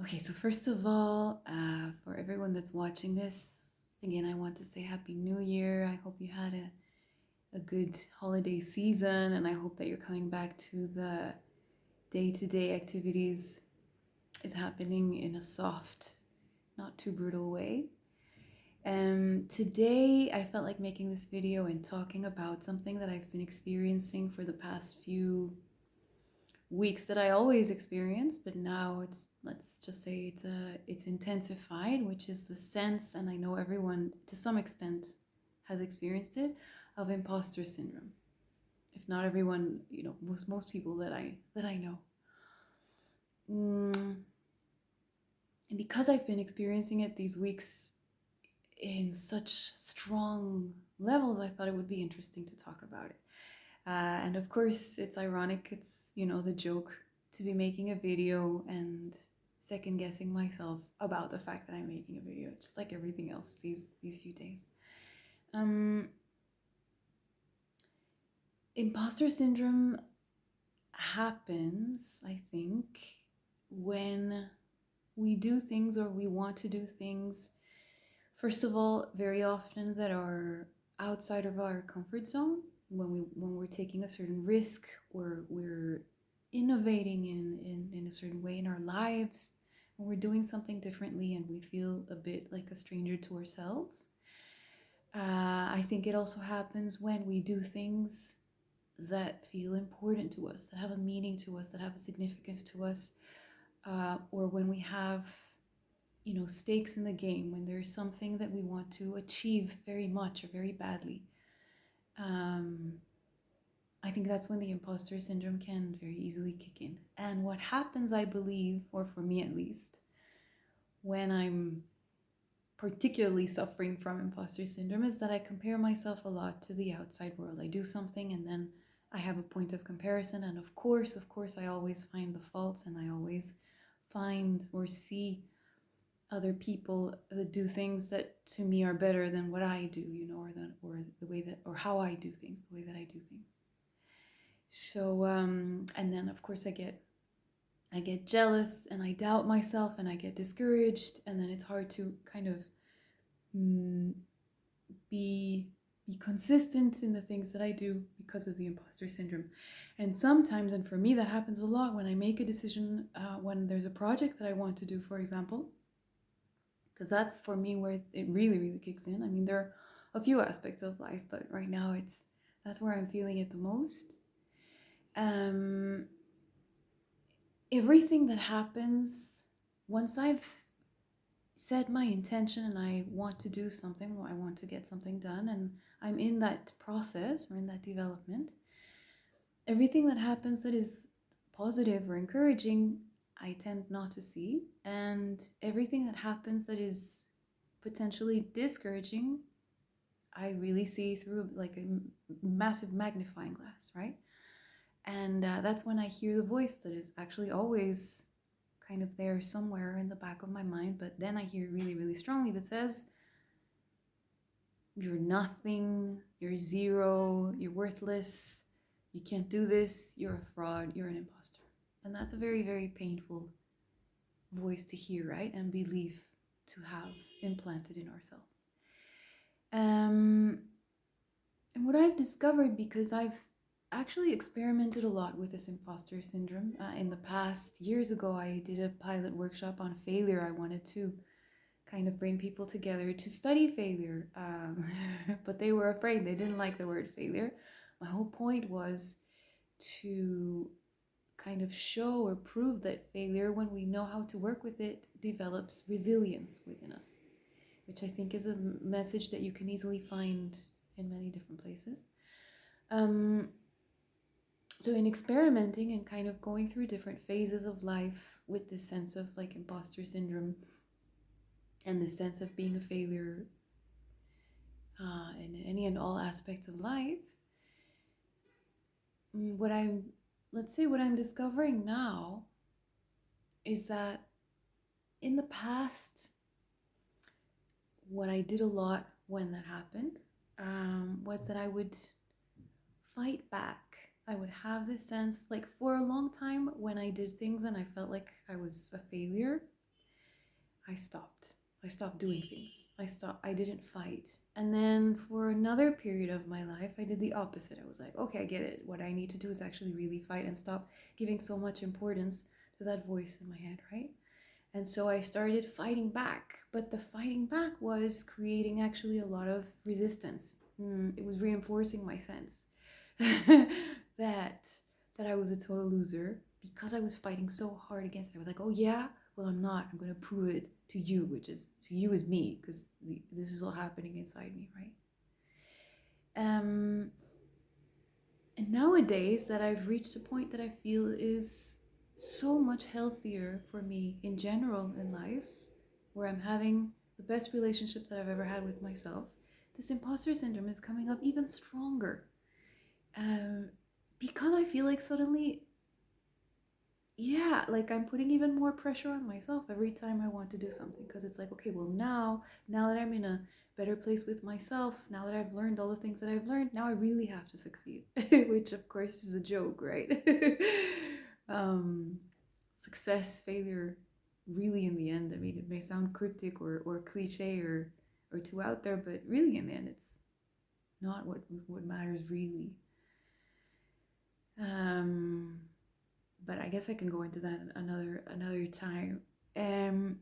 Okay, so first of all, for everyone that's watching this, again, I want to say Happy New Year. I hope you had a good holiday season, and I hope that you're coming back to the day-to-day activities is happening in a soft, not too brutal way. Today, I felt like making this video and talking about something that I've been experiencing for the past few weeks that I always experience, but now let's just say it's intensified, which is the sense, and I know everyone to some extent has experienced it, of imposter syndrome. If not everyone, most people that I know. And because I've been experiencing it these weeks in such strong levels, I thought it would be interesting to talk about it. And of course, it's ironic. It's, the joke to be making a video and second guessing myself about the fact that I'm making a video, just like everything else these few days. Imposter syndrome happens, I think, when we do things or we want to do things, first of all, very often that are outside of our comfort zone, when we're taking a certain risk or we're innovating in a certain way in our lives, when we're doing something differently and we feel a bit like a stranger to ourselves. I think it also happens when we do things that feel important to us, that have a meaning to us, that have a significance to us, or when we have stakes in the game, when there's something that we want to achieve very much or very badly. I think that's when the imposter syndrome can very easily kick in. And what happens, I believe, or for me at least, when I'm particularly suffering from imposter syndrome, is that I compare myself a lot to the outside world. I do something and then I have a point of comparison, and of course, I always find the faults, and I always find or see other people that do things that to me are better than what I do, or the way that, or how I do things, the way that I do things. So, and then of course I get jealous and I doubt myself and I get discouraged, and then it's hard to kind of be consistent in the things that I do because of the imposter syndrome. And sometimes, and for me that happens a lot, when I make a decision, when there's a project that I want to do, for example, because that's for me where it really, really kicks in. I mean, there are a few aspects of life, but right now that's where I'm feeling it the most. Everything that happens, once I've set my intention and I want to do something, or I want to get something done, and I'm in that process or in that development, everything that happens that is positive or encouraging, I tend not to see. And everything that happens that is potentially discouraging, I really see through like a massive magnifying glass, right? And that's when I hear the voice that is actually always kind of there somewhere in the back of my mind, but then I hear really, really strongly that says, you're nothing, you're zero, you're worthless, you can't do this, you're a fraud, you're an imposter. And that's a very, very painful voice to hear, right? And belief to have implanted in ourselves. And what I've discovered, because I've actually experimented a lot with this imposter syndrome. In the past, years ago, I did a pilot workshop on failure. I wanted to kind of bring people together to study failure, but they were afraid. They didn't like the word failure. My whole point was to kind of show or prove that failure, when we know how to work with it, develops resilience within us, which I think is a message that you can easily find in many different places. So in experimenting and kind of going through different phases of life with this sense of like imposter syndrome and the sense of being a failure in any and all aspects of life, what I'm discovering now is that in the past, what I did a lot when that happened was that I would fight back. I would have this sense, like for a long time when I did things and I felt like I was a failure, I stopped. I stopped doing things. I didn't fight. And then for another period of my life, I did the opposite. I was like, okay, I get it. What I need to do is actually really fight and stop giving so much importance to that voice in my head, right? And so I started fighting back. But the fighting back was creating actually a lot of resistance. It was reinforcing my sense that I was a total loser because I was fighting so hard against it. I was like, oh yeah, well I'm not. I'm gonna prove it to you, which is to you is me, because this is all happening inside me, right? And nowadays that I've reached a point that I feel is so much healthier for me in general in life, where I'm having the best relationship that I've ever had with myself, this imposter syndrome is coming up even stronger. Um, because I feel like suddenly, yeah, like I'm putting even more pressure on myself every time I want to do something, because it's like, okay, well now that I'm in a better place with myself, now that I've learned all the things that I've learned, now I really have to succeed, which of course is a joke, right? um, Success, failure, really in the end, I mean, it may sound cryptic or cliche or too out there, but really in the end, it's not what matters really. Um, but I guess I can go into that another time. Um,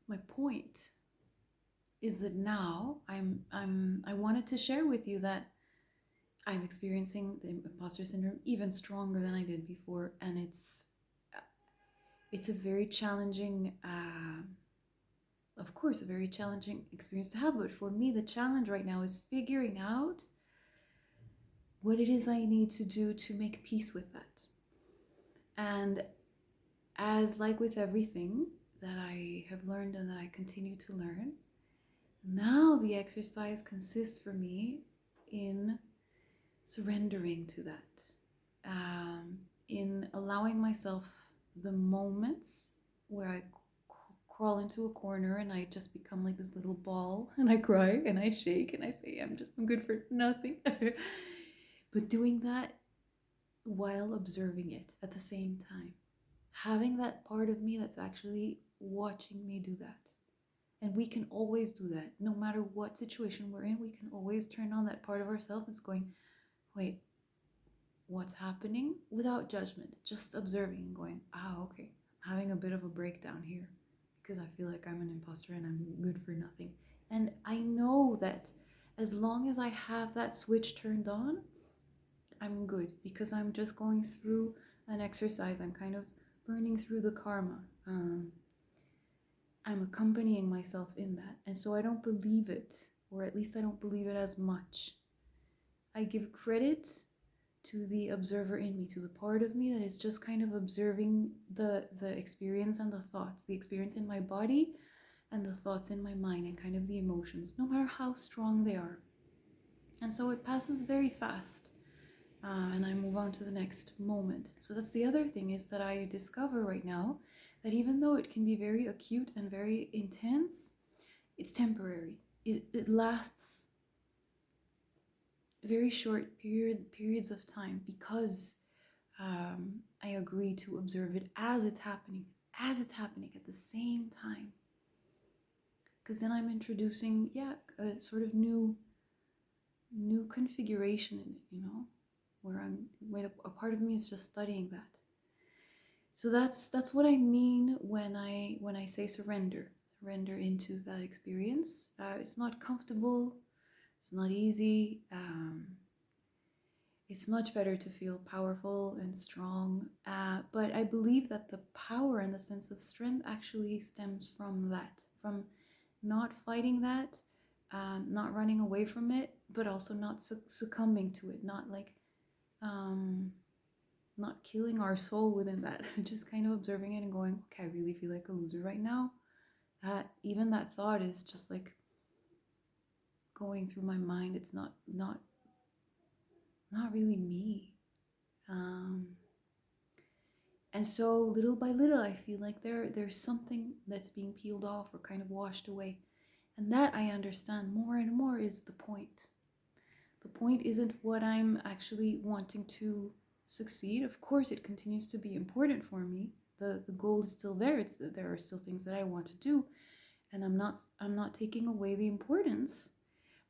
my point is that now I wanted to share with you that I'm experiencing the imposter syndrome even stronger than I did before, and it's a very challenging, of course, a very challenging experience to have. But for me, the challenge right now is figuring out what it is I need to do to make peace with that. And as like with everything that I have learned and that I continue to learn, now the exercise consists for me in surrendering to that, in allowing myself the moments where I crawl into a corner and I just become like this little ball and I cry and I shake and I say I'm good for nothing. But doing that while observing it at the same time, having that part of me that's actually watching me do that. And we can always do that. No matter what situation we're in, we can always turn on that part of ourselves that's going, wait, what's happening? Without judgment, just observing and going, okay, I'm having a bit of a breakdown here because I feel like I'm an imposter and I'm good for nothing. And I know that as long as I have that switch turned on, I'm good, because I'm just going through an exercise. I'm kind of burning through the karma. I'm accompanying myself in that. And so I don't believe it, or at least I don't believe it as much. I give credit to the observer in me, to the part of me that is just kind of observing the experience and the thoughts, the experience in my body and the thoughts in my mind and kind of the emotions, no matter how strong they are. And so it passes very fast. And I move on to the next moment. So that's the other thing, is that I discover right now that even though it can be very acute and very intense, it's temporary. It lasts very short periods of time, because I agree to observe it as it's happening at the same time. Because then I'm introducing, a sort of new configuration in it, where a part of me is just studying that. So that's what I mean when I say surrender into that experience. It's not comfortable, it's not easy. It's much better to feel powerful and strong, but I believe that the power and the sense of strength actually stems from that, from not fighting that, not running away from it, but also not succumbing to it, not like not killing our soul within that. Just kind of observing it and going, okay, I really feel like a loser right now. Even that thought is just like going through my mind. It's not really me. And so little by little, I feel like there's something that's being peeled off or kind of washed away. And that, I understand more and more, is the point. The point isn't what I'm actually wanting to succeed. Of course, it continues to be important for me. the goal is still there. It's that there are still things that I want to do, and I'm not taking away the importance,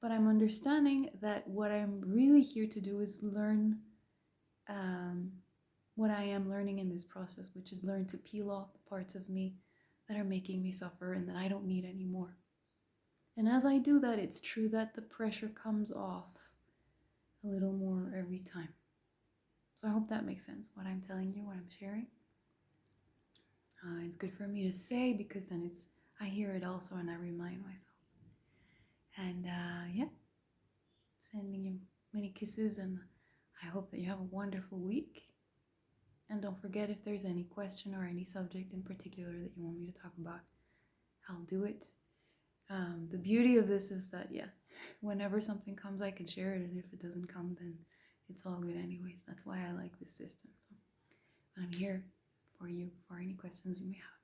but I'm understanding that what I'm really here to do is learn what I am learning in this process, which is learn to peel off the parts of me that are making me suffer and that I don't need anymore. And as I do that, it's true that the pressure comes off a little more every time. So I hope that makes sense, what I'm telling you, what I'm sharing. It's good for me to say because then I hear it also and I remind myself. And yeah, sending you many kisses, and I hope that you have a wonderful week. And don't forget, if there's any question or any subject in particular that you want me to talk about, I'll do it. The beauty of this is that, yeah, whenever something comes, I can share it, and if it doesn't come, then it's all good anyways. That's why I like this system. So I'm here for you for any questions you may have.